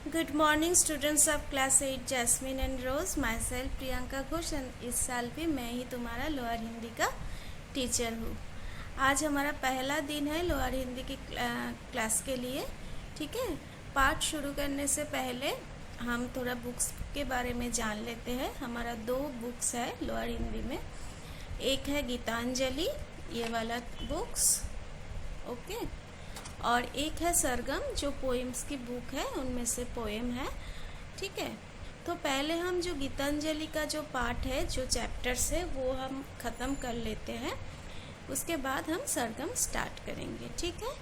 Good morning students of class 8 Jasmine and Rose. Myself Priyanka Ghosh and इस साल भी मैं ही तुम्हारा लोअर हिंदी का टीचर हूँ। आज हमारा पहला दिन है लोअर हिंदी की क्लास के लिए। ठीक है, पाठ शुरू करने से पहले हम थोड़ा बुक्स के बारे में जान लेते हैं। हमारा 2 बुक्स है लोअर हिंदी में। एक है गीतांजलि, ये वाला बुक्स, ओके, और एक है सरगम जो पोएम्स की बुक है, उनमें से पोएम है। ठीक है, तो पहले हम जो गीतांजलि का जो पार्ट है, जो चैप्टर्स है, वो हम ख़त्म कर लेते हैं। उसके बाद हम सरगम स्टार्ट करेंगे। ठीक है,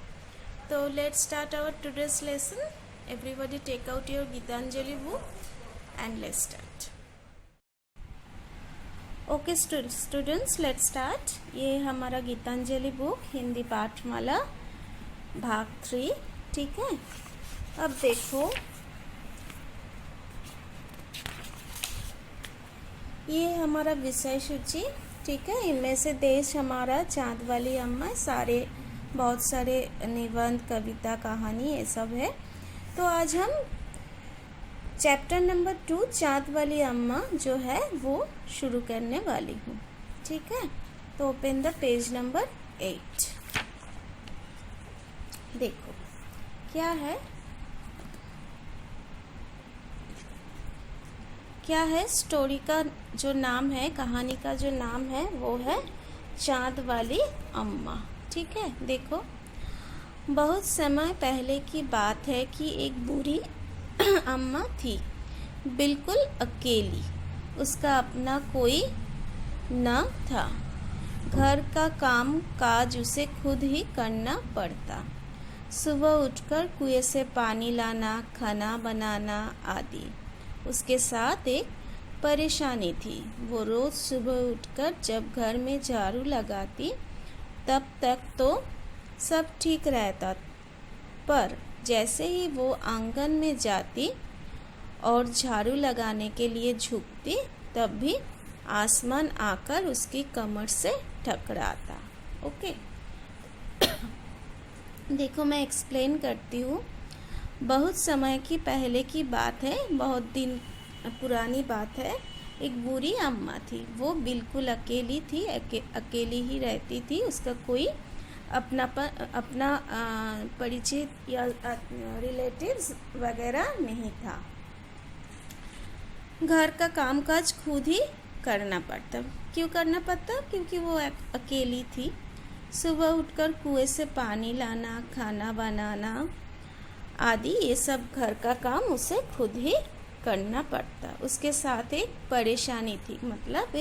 तो let's start our today's lesson. Everybody take out your Gitanjali book and let's start. Okay students, let's start. ये हमारा गीतांजलि बुक हिंदी पाठमाला भाग 3। ठीक है, अब देखो, ये हमारा विषय सूची। ठीक है, इनमें से देश हमारा, चाँद वाली अम्मा, बहुत सारे निबंध, कविता, कहानी, ये सब है। तो आज हम चैप्टर नंबर 2 चाँद वाली अम्मा जो है वो शुरू करने वाली हूँ। ठीक है, तो ओपन द पेज नंबर 8। देखो क्या है स्टोरी का जो नाम है, कहानी का जो नाम है वो है चाँद वाली अम्मा। ठीक है, देखो, बहुत समय पहले की बात है कि एक बूढ़ी अम्मा थी, बिल्कुल अकेली। उसका अपना कोई न था। घर का काम काज उसे खुद ही करना पड़ता। सुबह उठकर कुएं से पानी लाना, खाना बनाना आदि। उसके साथ एक परेशानी थी। वो रोज़ सुबह उठकर जब घर में झाड़ू लगाती तब तक तो सब ठीक रहता, पर जैसे ही वो आंगन में जाती और झाड़ू लगाने के लिए झुकती, तब भी आसमान आकर उसकी कमर से टकराता। ओके, देखो मैं एक्सप्लेन करती हूँ। बहुत समय की पहले की बात है, बहुत दिन पुरानी बात है। एक बूढ़ी अम्मा थी, वो बिल्कुल अकेली थी, अकेली ही रहती थी। उसका कोई अपना परिचित या रिलेटिव्स वगैरह नहीं था। घर का कामकाज खुद ही करना पड़ता। क्यों करना पड़ता? क्योंकि वो अकेली थी। सुबह उठकर कुएं से पानी लाना, खाना बनाना आदि, ये सब घर का काम उसे खुद ही करना पड़ता। उसके साथ एक परेशानी थी, मतलब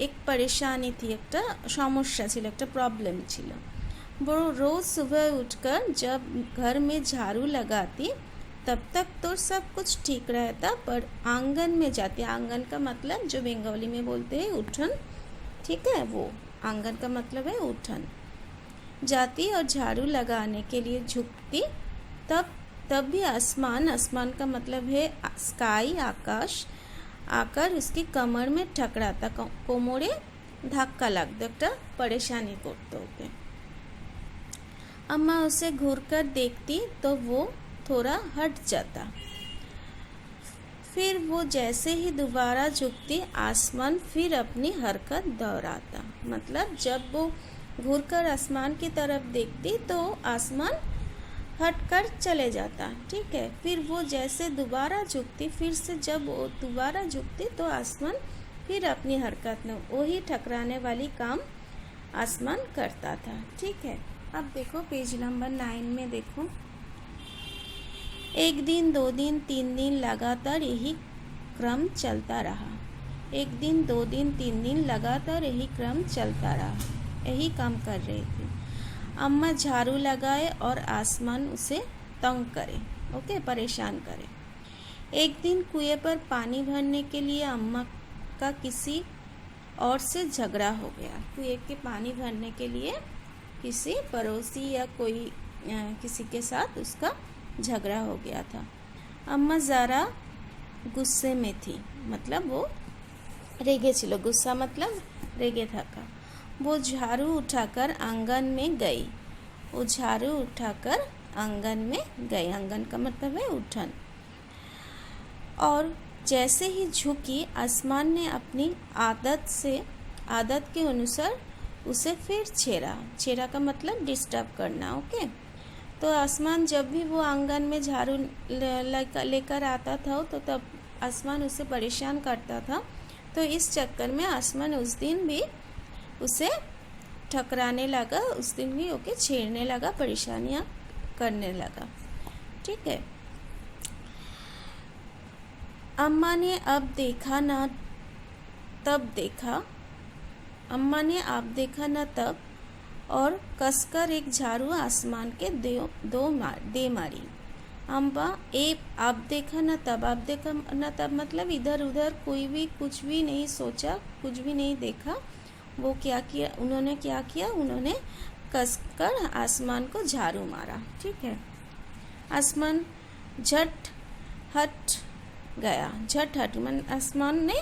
एक परेशानी थी, एक समस्या छिलो, एक प्रॉब्लम छिलो। वो रोज़ सुबह उठकर जब घर में झाड़ू लगाती तब तक तो सब कुछ ठीक रहता, पर आंगन में जाती, आंगन का मतलब जो बंगाली में बोलते हैं उठन, ठीक है, वो आंगन का मतलब है उठन, जाती और झाड़ू लगाने के लिए झुकती, तब भी आसमान का मतलब है स्काई, आकाश, आकर उसकी कमर में ठकराता, कोमरे धक्का लगता, एक परेशानी करते होते। अम्मा उसे घूरकर देखती तो वो थोड़ा हट जाता। फिर वो जैसे ही दोबारा झुकती, आसमान फिर अपनी हरकत दोहराता। मतलब जब वो घूरकर आसमान की तरफ देखती तो आसमान हटकर चले जाता। ठीक है, फिर वो जैसे दोबारा झुकती, फिर से जब वो दोबारा झुकती तो आसमान फिर अपनी हरकत में वही ठकराने वाली काम आसमान करता था। ठीक है, अब देखो पेज नंबर 9 में देखो। एक दिन, 2 दिन, 3 दिन लगातार यही क्रम चलता रहा। एक दिन, 2 दिन, 3 दिन लगातार यही क्रम चलता रहा। यही काम कर रही थी। अम्मा झाड़ू लगाए और आसमान उसे तंग करे, ओके, परेशान करे। एक दिन कुएं पर पानी भरने के लिए अम्मा का किसी और से झगड़ा हो गया। कुएं के पानी भरने के लिए किसी पड़ोसी या कोई किसी के साथ उसका झगड़ा हो गया था। अम्मा ज़रा गुस्से में थी, मतलब वो रेगे छिलो, गुस्सा मतलब रेगे था का। वो झाड़ू उठाकर आंगन में गई। वो झाड़ू उठाकर आंगन में गए। आंगन का मतलब है उठन। और जैसे ही झुकी, आसमान ने अपनी आदत के अनुसार उसे फिर छेड़ा। छेड़ा का मतलब डिस्टर्ब करना। ओके, तो आसमान जब भी वो आंगन में झाड़ू लेकर आता था तो तब आसमान उसे परेशान करता था। तो इस चक्कर में आसमान उस दिन भी उसे ठकराने लगा, उस दिन भी ओके छेड़ने लगा, परेशानियाँ करने लगा। ठीक है। अम्मा ने अब देखा ना तब देखा, अम्मा ने अब देखा ना तब, और कसकर एक झाड़ू आसमान के दे मारी। अम्मा अब देखा ना तब, अब देखा ना तब मतलब इधर उधर कोई भी कुछ भी नहीं सोचा, कुछ भी नहीं देखा। वो क्या किया, उन्होंने क्या किया, उन्होंने कसकर आसमान को झाड़ू मारा। ठीक है। आसमान झट हट गया। झट हट मन आसमान ने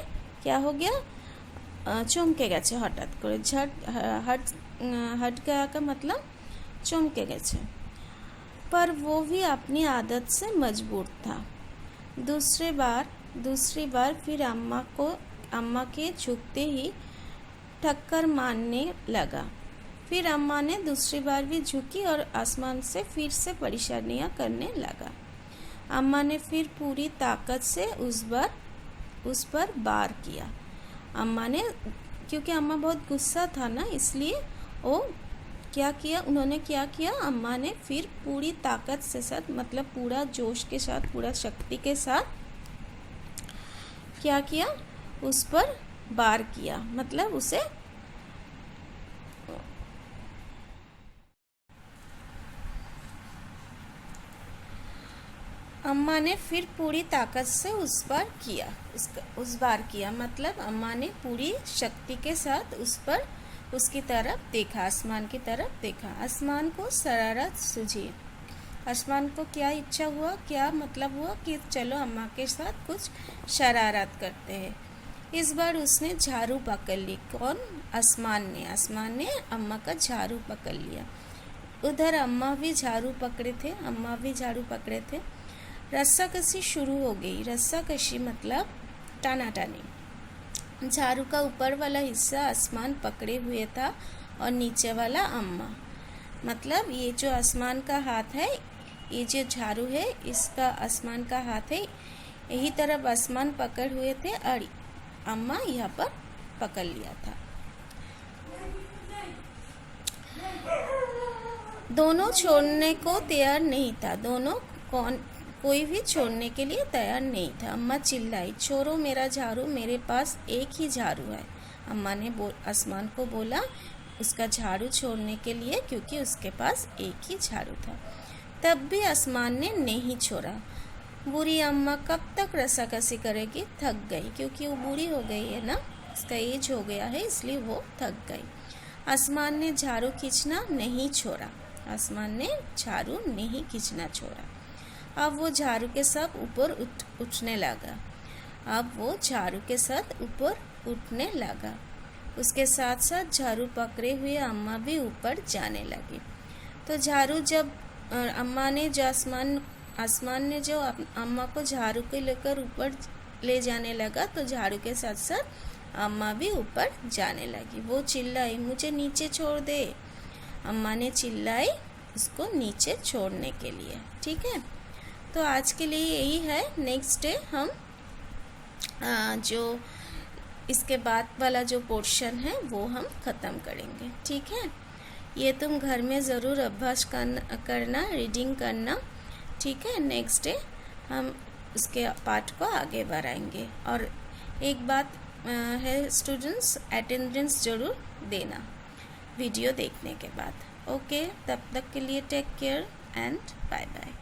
क्या हो गया, चमके गेছে हठात करे। झट हट गया का मतलब चमके गेছে। पर वो भी अपनी आदत से मजबूर था। दूसरी बार फिर अम्मा के झुकते ही टक्कर मारने लगा। फिर अम्मा ने दूसरी बार भी झुकी और आसमान से फिर से परेशानियां करने लगा। अम्मा ने फिर पूरी ताकत से उस पर वार किया। अम्मा ने, क्योंकि अम्मा बहुत गुस्सा था ना, इसलिए वो क्या किया, उन्होंने क्या किया, अम्मा ने फिर पूरी ताकत से साथ मतलब पूरा जोश के साथ, पूरा शक्ति के साथ क्या किया, उस पर वार किया। मतलब उसे अम्मा ने फिर पूरी ताकत से उस बार किया मतलब अम्मा ने पूरी शक्ति के साथ उसकी तरफ देखा, आसमान की तरफ देखा। आसमान को शरारत सूझी। आसमान को क्या इच्छा हुआ, क्या मतलब हुआ कि चलो अम्मा के साथ कुछ शरारत करते हैं। इस बार उसने झाड़ू पकड़ ली। कौन? आसमान ने अम्मा का झाड़ू पकड़ लिया। उधर अम्मा भी झाड़ू पकड़े थे। रस्साकशी शुरू हो गई। रस्साकशी मतलब टानाटानी। झाड़ू का ऊपर वाला हिस्सा आसमान पकड़े हुए था और नीचे वाला अम्मा। मतलब ये जो आसमान का हाथ है, ये जो झाड़ू है, इसका आसमान का हाथ है, यही तरफ आसमान पकड़ हुए थे और अम्मा यहाँ पर पकड़ लिया था। दोनों छोड़ने को तैयार नहीं था। कोई भी छोड़ने के लिए तैयार नहीं था। अम्मा चिल्लाई, छोड़ो मेरा झाड़ू, मेरे पास एक ही झाड़ू है। अम्मा ने आसमान को बोला उसका झाड़ू छोड़ने के लिए, क्योंकि उसके पास एक ही झाड़ू था। तब भी आसमान ने नहीं छोड़ा। बूढ़ी अम्मा कब तक रस्साकशी करेगी, थक गई, क्योंकि वो बूढ़ी हो गई है ना, उसका एज हो गया है, इसलिए वो थक गई। आसमान ने झाड़ू खींचना नहीं छोड़ा। अब वो झाड़ू के साथ ऊपर उठने लगा। उसके साथ साथ झाड़ू पकड़े हुए अम्मा भी ऊपर जाने लगी। तो झाड़ू जब आसमान ने जो अम्मा को झाड़ू के लेकर ऊपर ले जाने लगा, तो झाड़ू के साथ साथ अम्मा भी ऊपर जाने लगी। वो चिल्लाई, मुझे नीचे छोड़ दे। अम्मा ने चिल्लाई उसको नीचे छोड़ने के लिए। ठीक है, तो आज के लिए यही है। नेक्स्ट डे हम जो इसके बाद वाला जो पोर्शन है वो हम ख़त्म करेंगे। ठीक है, ये तुम घर में ज़रूर अभ्यास करना, रीडिंग करना। ठीक है, नेक्स्ट डे हम उसके पार्ट को आगे बढ़ाएंगे। और एक बात है स्टूडेंट्स, अटेंडेंस ज़रूर देना वीडियो देखने के बाद। ओके, तब तक के लिए take care and bye bye.